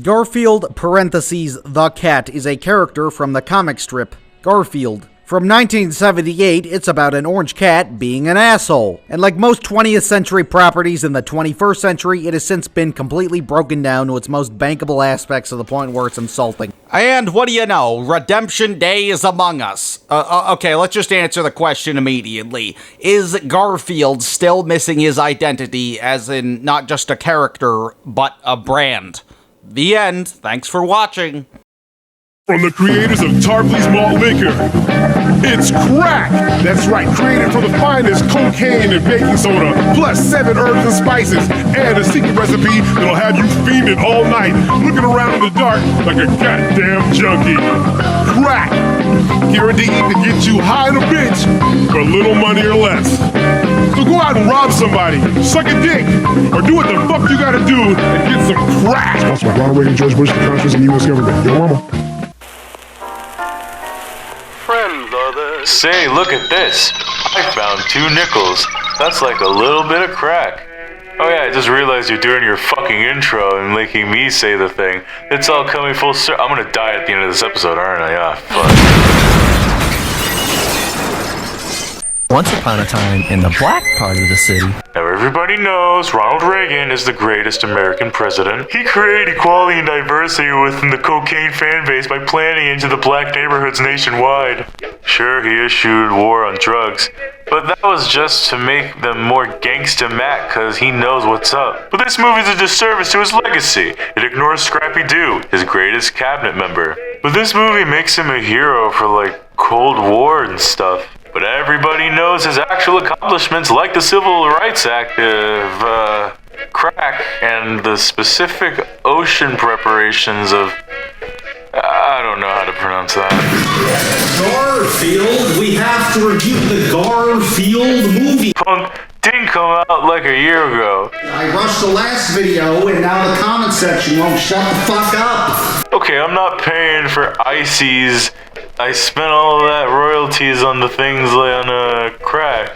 Garfield (parentheses the cat) is a character from the comic strip Garfield. From 1978, it's about an orange cat being an asshole. And like most 20th century properties in the 21st century, it has since been completely broken down to its most bankable aspects to the point where it's insulting. And what do you know? Redemption Day is among us. Okay, let's just answer the question immediately. Is Garfield still missing his identity, as in not just a character, but a brand? The end. Thanks for watching. From the creators of Tarpley's Malt Liquor, it's crack! That's right, created from the finest cocaine and baking soda, plus 7 herbs and spices, and a secret recipe that'll have you fiending all night, looking around in the dark like a goddamn junkie. Crack! Guaranteed to get you high in a bitch for little money or less. So go out and rob somebody, suck a dick, or do what the fuck you gotta do and get some crack! Sponsored by Ronald Reagan, George Bush, the Congress, and the U.S. government. Yo, mama. Say, look at this. I found 2 nickels. That's like a little bit of crack. Oh yeah, I just realized you're doing your fucking intro and making me say the thing. It's all coming full circle. I'm gonna die at the end of this episode, aren't I? Ah, fuck. Once upon a time, in the black part of the city. Now everybody knows Ronald Reagan is the greatest American president. He created equality and diversity within the cocaine fan base by planting into the black neighborhoods nationwide. Sure, he issued war on drugs, but that was just to make them more gangsta Mac, cause he knows what's up. But this movie's a disservice to his legacy. It ignores Scrappy Doo, his greatest cabinet member. But this movie makes him a hero for like Cold War and stuff. But everybody knows his actual accomplishments, like the Civil Rights Act of crack and the specific ocean preparations of... I don't know how to pronounce that. Garfield, we have to review the Garfield movie. Punk didn't come out like a year ago. I rushed the last video and now the comment section won't shut the fuck up. Okay, I'm not paying for ices. I spent all of that royalties on the things on crack.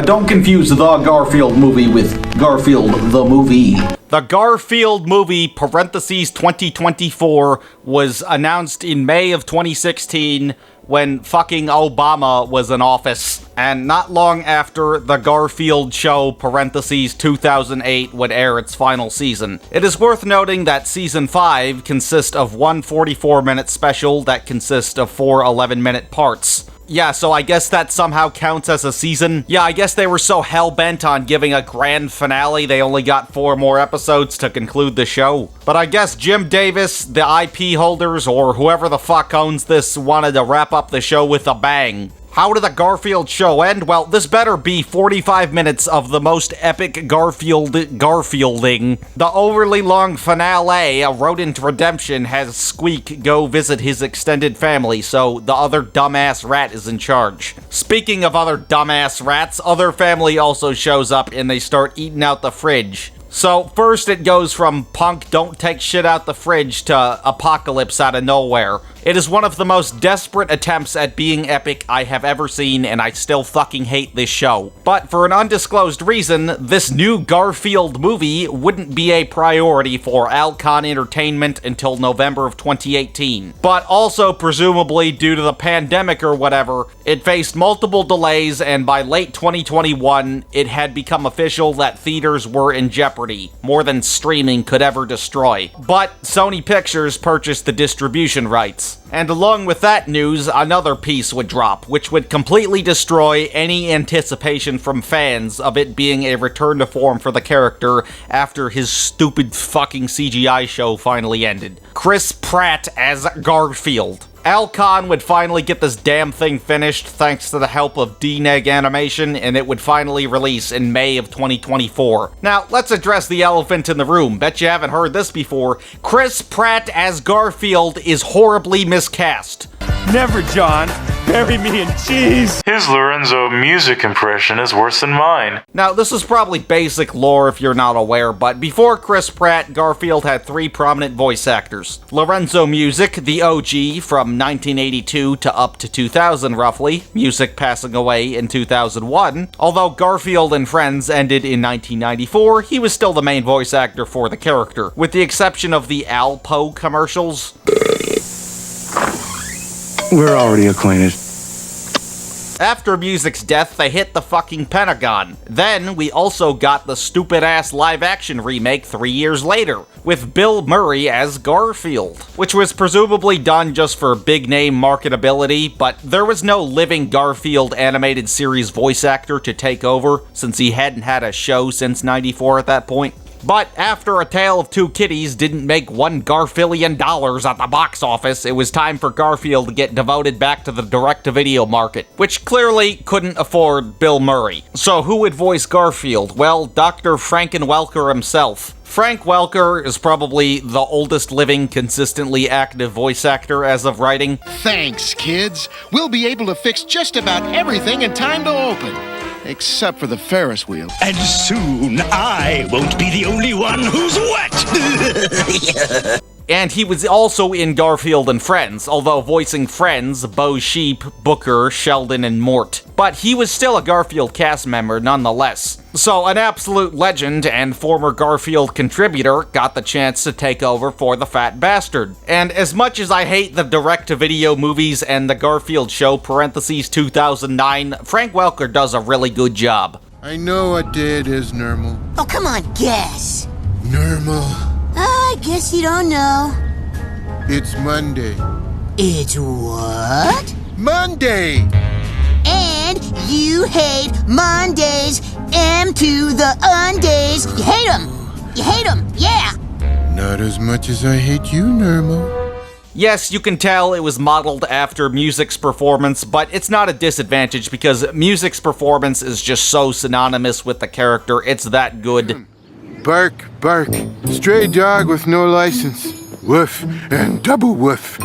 Don't confuse the Garfield movie with Garfield the movie. The Garfield movie, parentheses 2024, was announced in May of 2016 when fucking Obama was in office, and not long after the Garfield show, parentheses 2008, would air its final season. It is worth noting that season 5 consists of one 44-minute special that consists of 4 11-minute parts. Yeah, so I guess that somehow counts as a season. Yeah, I guess they were so hell-bent on giving a grand finale, they only got 4 more episodes to conclude the show. But I guess Jim Davis, the IP holders, or whoever the fuck owns this, wanted to wrap up the show with a bang. How did the Garfield show end? Well, this better be 45 minutes of the most epic Garfielding. The overly long finale, A Rodent Redemption, has Squeak go visit his extended family, so the other dumbass rat is in charge. Speaking of other dumbass rats, other family also shows up and they start eating out the fridge. So first it goes from punk don't take shit out the fridge to apocalypse out of nowhere. It is one of the most desperate attempts at being epic I have ever seen, and I still fucking hate this show. But for an undisclosed reason, this new Garfield movie wouldn't be a priority for Alcon Entertainment until November of 2018. But also presumably due to the pandemic or whatever, it faced multiple delays, and by late 2021, it had become official that theaters were in jeopardy, more than streaming could ever destroy. But Sony Pictures purchased the distribution rights. And along with that news, another piece would drop, which would completely destroy any anticipation from fans of it being a return to form for the character after his stupid fucking CGI show finally ended. Chris Pratt as Garfield. Alcon would finally get this damn thing finished thanks to the help of DNEG Animation, and it would finally release in May of 2024. Now, let's address the elephant in the room. Bet you haven't heard this before. Chris Pratt as Garfield is horribly miscast. Never, John. Bury me in cheese! His Lorenzo music impression is worse than mine. Now, this is probably basic lore if you're not aware, but before Chris Pratt, Garfield had 3 prominent voice actors. Lorenzo Music, the OG, from 1982 to up to 2000 roughly, Music passing away in 2001. Although Garfield and Friends ended in 1994, he was still the main voice actor for the character, with the exception of the Alpo commercials. We're already acquainted. After Music's death, they hit the fucking Pentagon. Then, we also got the stupid-ass live-action remake 3 years later, with Bill Murray as Garfield, which was presumably done just for big-name marketability, but there was no living Garfield animated series voice actor to take over, since he hadn't had a show since '94 at that point. But after A Tale of Two Kitties didn't make $1 Garfillion at the box office, it was time for Garfield to get devoted back to the direct-to-video market, which clearly couldn't afford Bill Murray. So who would voice Garfield? Well, Dr. Frankenwelker himself. Frank Welker is probably the oldest living consistently active voice actor as of writing. Thanks, kids. We'll be able to fix just about everything in time to open. Except for the Ferris wheel. And soon I won't be the only one who's wet! And he was also in Garfield and Friends, although voicing Friends, Bo Sheep, Booker, Sheldon, and Mort. But he was still a Garfield cast member nonetheless. So an absolute legend and former Garfield contributor got the chance to take over for the fat bastard. And as much as I hate the direct-to-video movies and the Garfield show parentheses 2009, Frank Welker does a really good job. I know what day it is, Nermal. Oh, come on, guess. Nermal. I guess you don't know. It's Monday. It's what? Monday! And you hate Mondays. M to the undays. You hate them. You hate them, yeah. Not as much as I hate you, Nermal. Yes, you can tell it was modeled after Music's performance, but it's not a disadvantage because Music's performance is just so synonymous with the character, it's that good. Bark, bark. Stray dog with no license. Woof and double woof.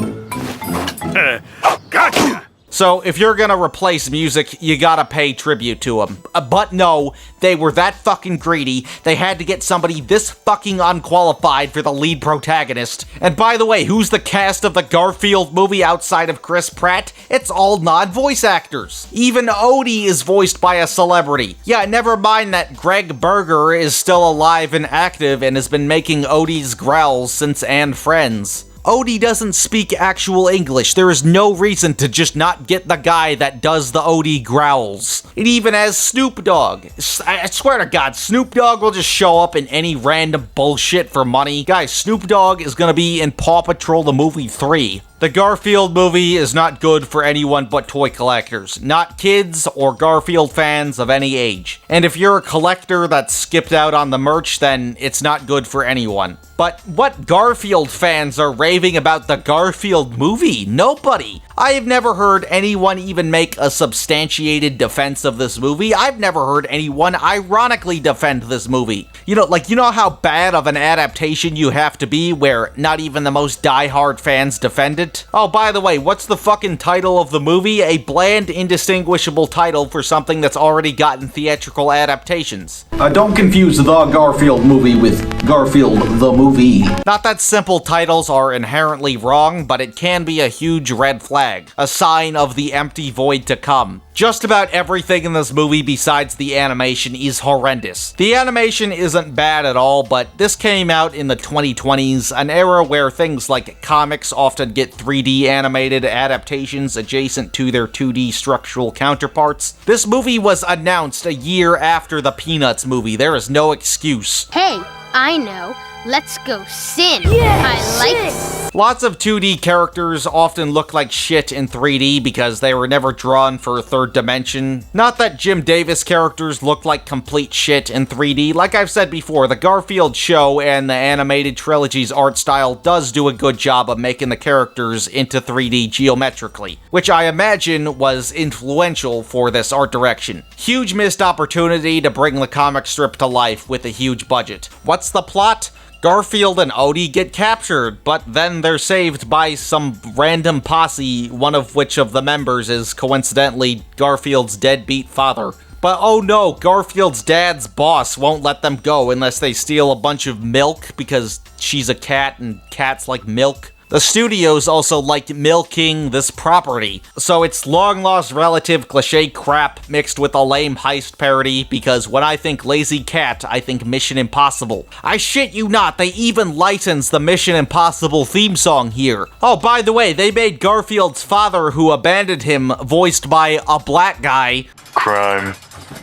Gotcha! So if you're gonna replace Music, you gotta pay tribute to him. But no, they were that fucking greedy, they had to get somebody this fucking unqualified for the lead protagonist. And by the way, who's the cast of the Garfield movie outside of Chris Pratt? It's all non-voice actors. Even Odie is voiced by a celebrity. Yeah, never mind that Greg Berger is still alive and active and has been making Odie's growls since And Friends. Odie doesn't speak actual English. There is no reason to just not get the guy that does the Odie growls. It even has Snoop Dogg. I swear to God, Snoop Dogg will just show up in any random bullshit for money. Guys, Snoop Dogg is gonna be in Paw Patrol the movie 3. The Garfield movie is not good for anyone but toy collectors, not kids or Garfield fans of any age. And if you're a collector that skipped out on the merch, then it's not good for anyone. But what Garfield fans are raving about the Garfield movie? Nobody. I have never heard anyone even make a substantiated defense of this movie. I've never heard anyone ironically defend this movie. You know how bad of an adaptation you have to be where not even the most diehard fans defend it? Oh, by the way, what's the fucking title of the movie? A bland, indistinguishable title for something that's already gotten theatrical adaptations. Don't confuse the Garfield movie with Garfield the movie. Not that simple titles are inherently wrong, but it can be a huge red flag, a sign of the empty void to come. Just about everything in this movie besides the animation is horrendous. The animation isn't bad at all, but this came out in the 2020s, an era where things like comics often get 3D animated adaptations adjacent to their 2D structural counterparts. This movie was announced a year after the Peanuts movie. There is no excuse. Hey, I know. Let's go sin. I like it. Lots of 2D characters often look like shit in 3D because they were never drawn for a third dimension. Not that Jim Davis characters look like complete shit in 3D. Like I've said before, the Garfield show and the animated trilogy's art style does do a good job of making the characters into 3D geometrically, which I imagine was influential for this art direction. Huge missed opportunity to bring the comic strip to life with a huge budget. What's the plot? Garfield and Odie get captured, but then they're saved by some random posse, one of which of the members is coincidentally Garfield's deadbeat father. But oh no, Garfield's dad's boss won't let them go unless they steal a bunch of milk because she's a cat and cats like milk. The studios also like milking this property, so it's long-lost relative cliche crap mixed with a lame heist parody, because when I think Lazy Cat, I think Mission Impossible. I shit you not, they even licensed the Mission Impossible theme song here. Oh, by the way, they made Garfield's father, who abandoned him, voiced by a black guy. Crime,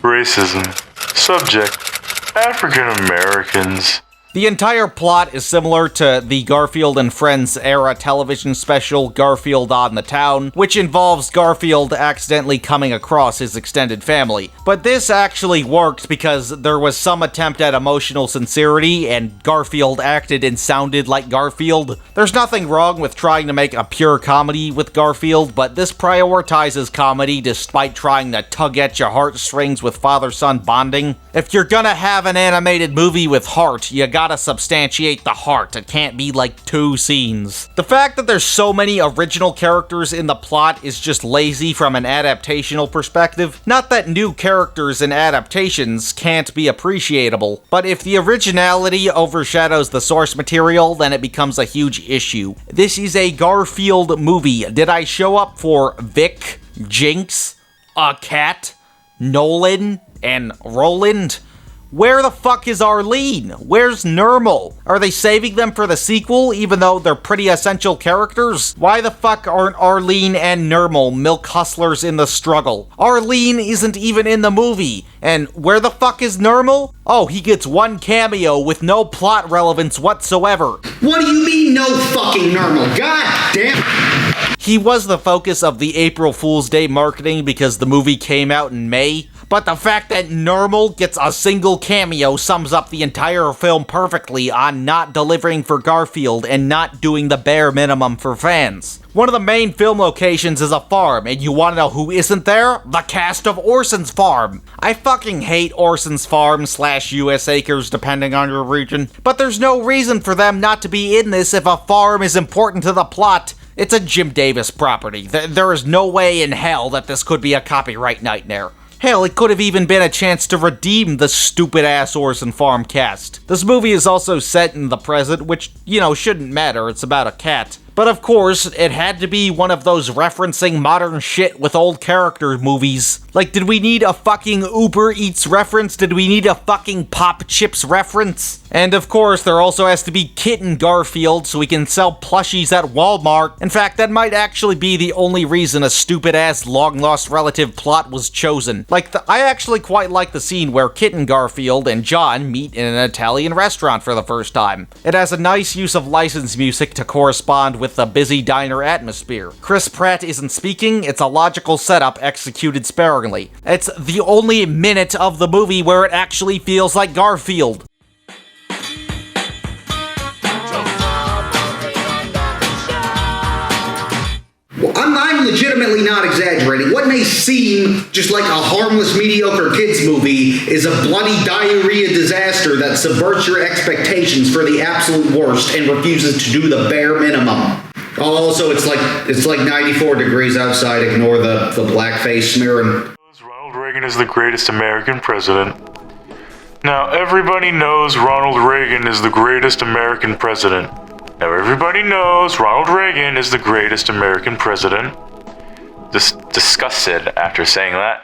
racism, subject, African Americans. The entire plot is similar to the Garfield and Friends era television special Garfield on the Town, which involves Garfield accidentally coming across his extended family. But this actually worked because there was some attempt at emotional sincerity and Garfield acted and sounded like Garfield. There's nothing wrong with trying to make a pure comedy with Garfield, but this prioritizes comedy despite trying to tug at your heartstrings with father-son bonding. If you're gonna have an animated movie with heart, you gotta substantiate the heart. It can't be like 2 scenes. The fact that there's so many original characters in the plot is just lazy from an adaptational perspective. Not that new characters in adaptations can't be appreciable, but if the originality overshadows the source material, then it becomes a huge issue. This is a Garfield movie. Did I show up for Vic, Jinx, a cat, Nolan, and Roland? Where the fuck is Arlene? Where's Nermal? Are they saving them for the sequel, even though they're pretty essential characters? Why the fuck aren't Arlene and Nermal milk hustlers in the struggle? Arlene isn't even in the movie. And where the fuck is Nermal? Oh, he gets 1 cameo with no plot relevance whatsoever. What do you mean, no fucking Nermal? God damn. He was the focus of the April Fool's Day marketing because the movie came out in May. But the fact that Nermal gets a single cameo sums up the entire film perfectly on not delivering for Garfield and not doing the bare minimum for fans. One of the main film locations is a farm, and you wanna know who isn't there? The cast of Orson's Farm! I fucking hate Orson's Farm / US Acres, depending on your region. But there's no reason for them not to be in this if a farm is important to the plot. It's a Jim Davis property. There is no way in hell that this could be a copyright nightmare. Hell, it could have even been a chance to redeem the stupid-ass Orson Farm cast. This movie is also set in the present, which, you know, shouldn't matter, it's about a cat. But of course, it had to be one of those referencing modern shit with old character movies. Like, did we need a fucking Uber Eats reference? Did we need a fucking Pop Chips reference? And of course, there also has to be Kitten Garfield so we can sell plushies at Walmart. In fact, that might actually be the only reason a stupid-ass long-lost relative plot was chosen. Like, I actually quite like the scene where Kitten Garfield and John meet in an Italian restaurant for the first time. It has a nice use of licensed music to correspond with the busy diner atmosphere. Chris Pratt isn't speaking, it's a logical setup executed sparingly. It's the only minute of the movie where it actually feels like Garfield. I'm legitimately not exaggerating. What may seem just like a harmless, mediocre kids movie is a bloody diarrhea disaster that subverts your expectations for the absolute worst and refuses to do the bare minimum. Also, it's like 94 degrees outside. Ignore the blackface smearing. Ronald Reagan is the greatest American president. Now, everybody knows Ronald Reagan is the greatest American president. Now, everybody knows Ronald Reagan is the greatest American president. Disgusted after saying that.